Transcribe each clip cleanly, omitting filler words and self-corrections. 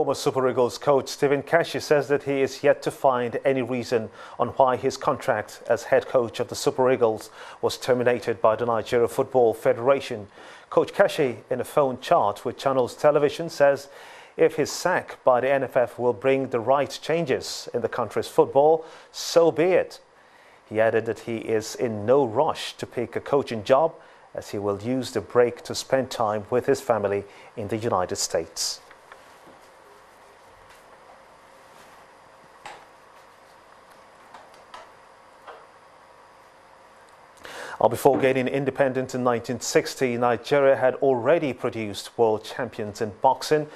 Former Super Eagles coach Stephen Keshi says that he is yet to find any reason on why his contract as head coach of the Super Eagles was terminated by the Nigeria Football Federation. Coach Keshi, in a phone chat with Channels Television, says if his sack by the NFF will bring the right changes in the country's football, so be it. He added that he is in no rush to pick a coaching job, as he will use the break to spend time with his family in the United States. Before gaining independence in 1960, Nigeria had already produced world champions in boxing,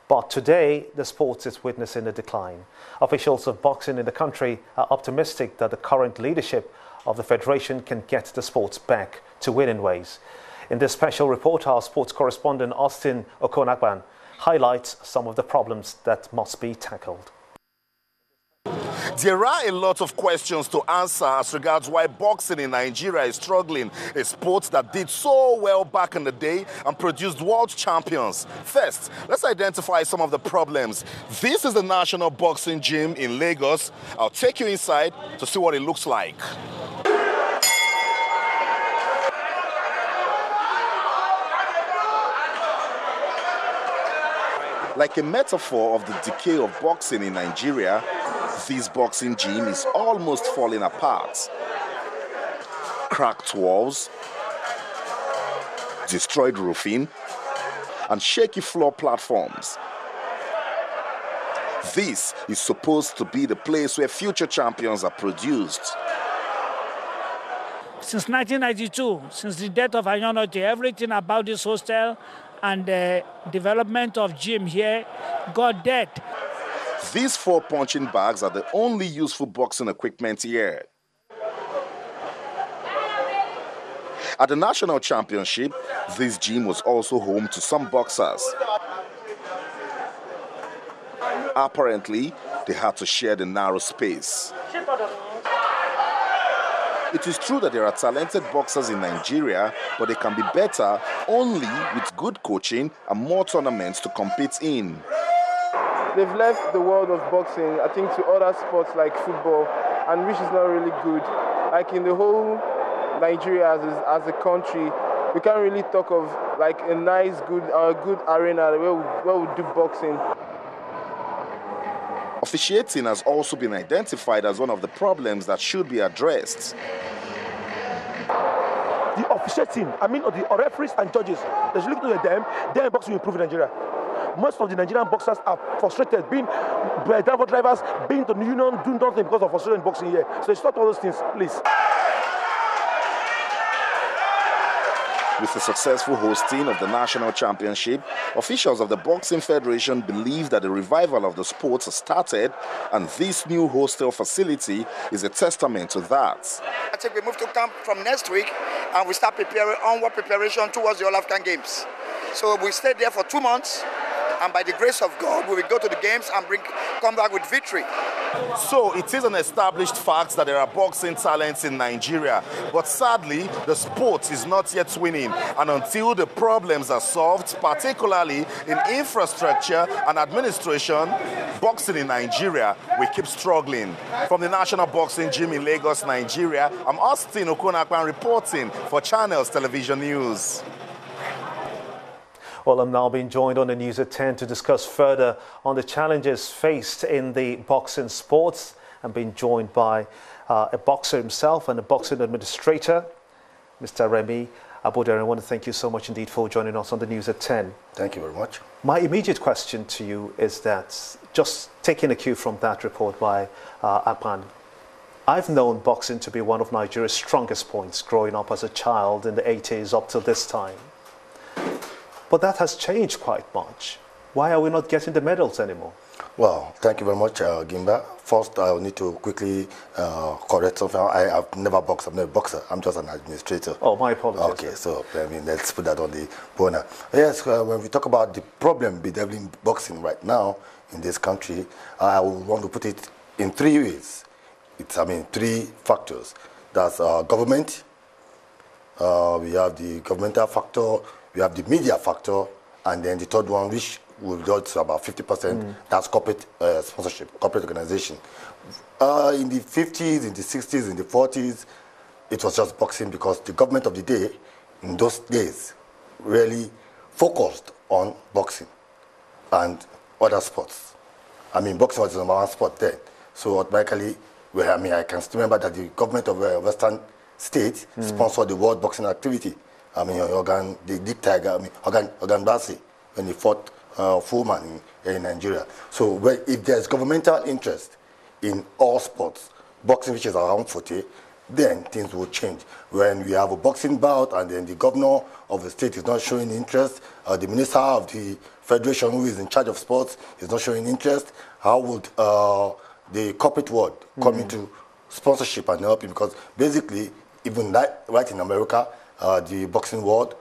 but today the sport is witnessing a decline. Officials of boxing in the country are optimistic that the current leadership of the federation can get the sport back to winning ways. In this special report, our sports correspondent Austin Okonagban highlights some of the problems that must be tackled. There are a lot of questions to answer as regards why boxing in Nigeria is struggling, a sport that did so well back in the day and produced world champions. First, let's identify some of the problems. This is the National Boxing Gym in Lagos. I'll take you inside to see what it looks like. Like a metaphor of the decay of boxing in Nigeria, this boxing gym is almost falling apart. Cracked walls, destroyed roofing, and shaky floor platforms. This is supposed to be the place where future champions are produced. Since 1992, since the death of Ayanote, everything about this hostel and the development of gym here got dead. These 4 punching bags are the only useful boxing equipment here. At the national championship, this gym was also home to some boxers. Apparently, they had to share the narrow space. It is true that there are talented boxers in Nigeria, but they can be better only with good coaching and more tournaments to compete in. They've left the world of boxing, I think, to other sports like football, and which is not really good. Like in the whole Nigeria as a country, we can't really talk of like a nice, good arena where we do boxing. Officiating has also been identified as one of the problems that should be addressed. The officiating, the referees and judges, they should look to them, then boxing will improve in Nigeria. Most of the Nigerian boxers are frustrated, being driver drivers, being to the union, doing nothing because of frustration in boxing here. So stop all those things, please. With the successful hosting of the national championship, officials of the Boxing Federation believe that the revival of the sport has started, and this new hostel facility is a testament to that. I think we move to camp from next week, and we start preparing onward preparation towards the All African Games. So we stay there for 2 months, and by the grace of God, we will go to the games and come back with victory. So it is an established fact that there are boxing talents in Nigeria, but sadly, the sport is not yet winning. And until the problems are solved, particularly in infrastructure and administration, boxing in Nigeria will keep struggling. From the National Boxing Gym in Lagos, Nigeria, I'm Austin Okonakwan reporting for Channels Television News. Well, I'm now being joined on the news at 10 to discuss further on the challenges faced in the boxing sports. I'm being joined by a boxer himself and a boxing administrator, Mr. Remy Abodere. I want to thank you so much indeed for joining us on the news at 10. Thank you very much. My immediate question to you is that, just taking a cue from that report by Apan, I've known boxing to be one of Nigeria's strongest points growing up as a child in the 80s up till this time. But that has changed quite much. Why are we not getting the medals anymore? Well, thank you very much, Gimba. First, I need to quickly correct something. I have never boxed. I'm not a boxer. I'm just an administrator. Oh, my apologies. Okay, so let's put that on the burner. Yes, when we talk about the problem bedeviling boxing right now in this country, I want to put it in 3 ways. It's, 3 factors. That's government. We have the governmental factor. We have the media factor, and then the third one, which we've got to about 50%. That's corporate sponsorship, corporate organization. In the 50s, in the 60s, in the 40s, it was just boxing because the government of the day, in those days, really focused on boxing and other sports. I mean, boxing was the number one sport then. So automatically, I can still remember that the government of Western State sponsored the World Boxing Activity. I mean, the Dick Tiger, Organ Bassey, when he fought Fullman in Nigeria. So if there's governmental interest in all sports, boxing, which is around 40, then things will change. When we have a boxing bout and then the governor of the state is not showing interest, the minister of the federation who is in charge of sports is not showing interest, how would the corporate world come into sponsorship and helping? Because basically, even right in America, the boxing world,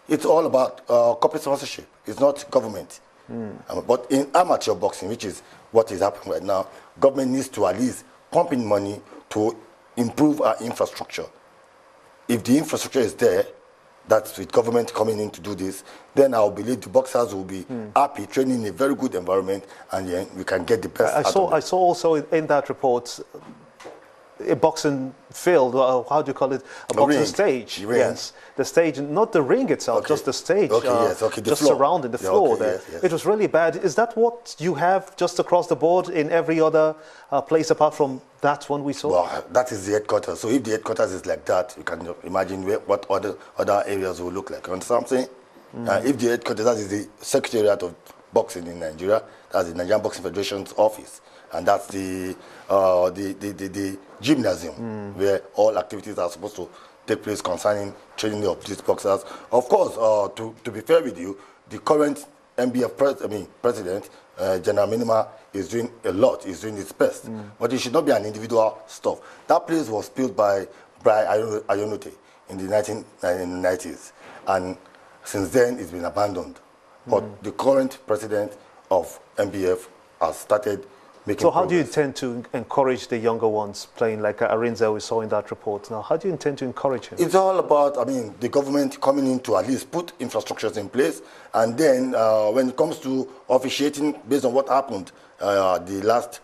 it's all about corporate sponsorship. It's not government. But in amateur boxing, which is what is happening right now, government needs to at least pump in money to improve our infrastructure. If the infrastructure is there, that's with government coming in to do this, then I believe the boxers will be happy, training in a very good environment, and then we can get the best out of it. I saw also in that report a boxing field, how do you call it? A boxing ring. stage. The ring. Yes, the stage, not the ring itself, just the stage. The just floor. surrounding the floor there. Yes. It was really bad. Is that what you have just across the board in every other place apart from that one we saw? Well, that is the headquarters. So if the headquarters is like that, you can imagine what other areas will look like. You understand what I'm saying? If the headquarters, that is the Secretariat of Boxing in Nigeria, that's the Nigerian Boxing Federation's office. And that's the gymnasium where all activities are supposed to take place concerning training of these boxers. Of course, to be fair with you, the current MBF president, General Minima, is doing a lot. He's doing his best. But it should not be an individual stuff. That place was built by Brian Ayonote in the 1990s. And since then, it's been abandoned. But the current president of MBF has started making So how progress. do you intend to encourage the younger ones playing like Arinze we saw in that report? Now, how do you intend to encourage him? It's all about, the government coming in to at least put infrastructures in place. And then when it comes to officiating, based on what happened, the last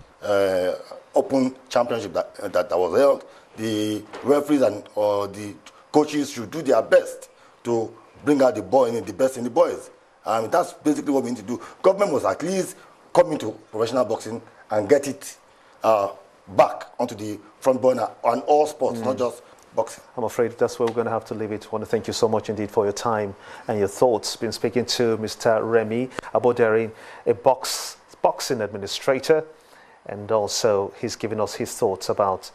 Open Championship that was held, the referees and the coaches should do their best to bring out the best in the boys. That's basically what we need to do. Government must at least come into professional boxing and get it back onto the front burner on all sports, not just boxing. I'm afraid that's where we're going to have to leave it. I want to thank you so much indeed for your time and your thoughts. Been speaking to Mr. Remy Aboderin, a boxing administrator, and also he's given us his thoughts about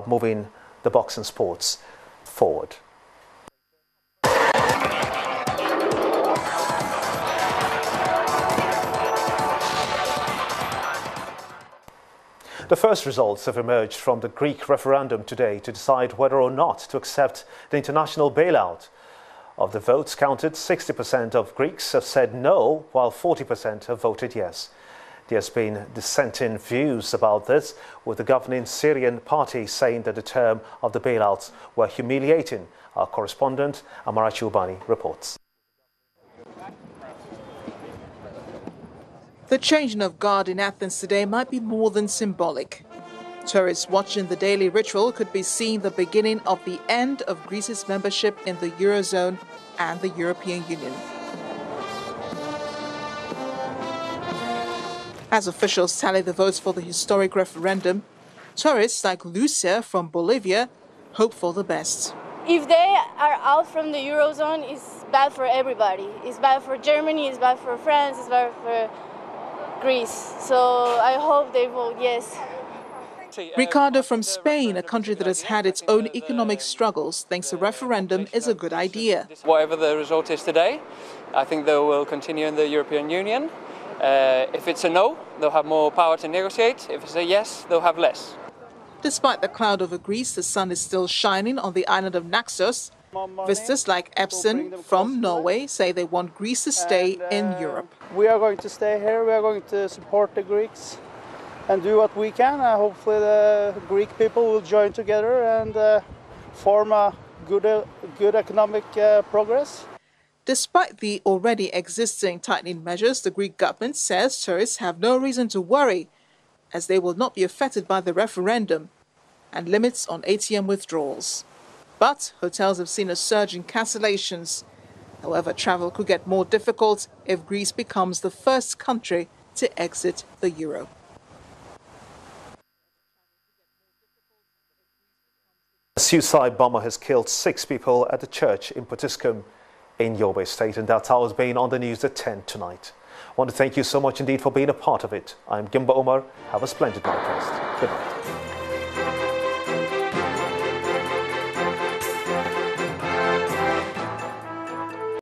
moving the boxing sports forward. The first results have emerged from the Greek referendum today to decide whether or not to accept the international bailout. Of the votes counted, 60% of Greeks have said no, while 40% have voted yes. There's been dissenting views about this, with the governing Syrian party saying that the term of the bailouts were humiliating. Our correspondent, Amarachi Ubani, reports. The changing of guard in Athens today might be more than symbolic. Tourists watching the daily ritual could be seeing the beginning of the end of Greece's membership in the Eurozone and the European Union. As officials tally the votes for the historic referendum, tourists like Lucia from Bolivia hope for the best. If they are out from the Eurozone, it's bad for everybody. It's bad for Germany, it's bad for France, it's bad for Greece. So I hope they vote yes. Ricardo from Spain, a country that has had its own economic struggles, thinks a referendum is a good idea. Whatever the result is today, I think they will continue in the European Union. If it's a no, they'll have more power to negotiate. If it's a yes, they'll have less. Despite the cloud over Greece, the sun is still shining on the island of Naxos. Visitors like Epson from Norway say they want Greece to stay in Europe. We are going to stay here. We are going to support the Greeks and do what we can. Hopefully the Greek people will join together and form a good economic progress. Despite the already existing tightening measures, the Greek government says tourists have no reason to worry, as they will not be affected by the referendum and limits on ATM withdrawals. But hotels have seen a surge in cancellations. However, travel could get more difficult if Greece becomes the first country to exit the euro. A suicide bomber has killed 6 people at a church in Potiskum in Yobe State, and that's how it's been on the news at 10 tonight. I want to thank you so much indeed for being a part of it. I'm Gimba Omar. Have a splendid night rest. Good night.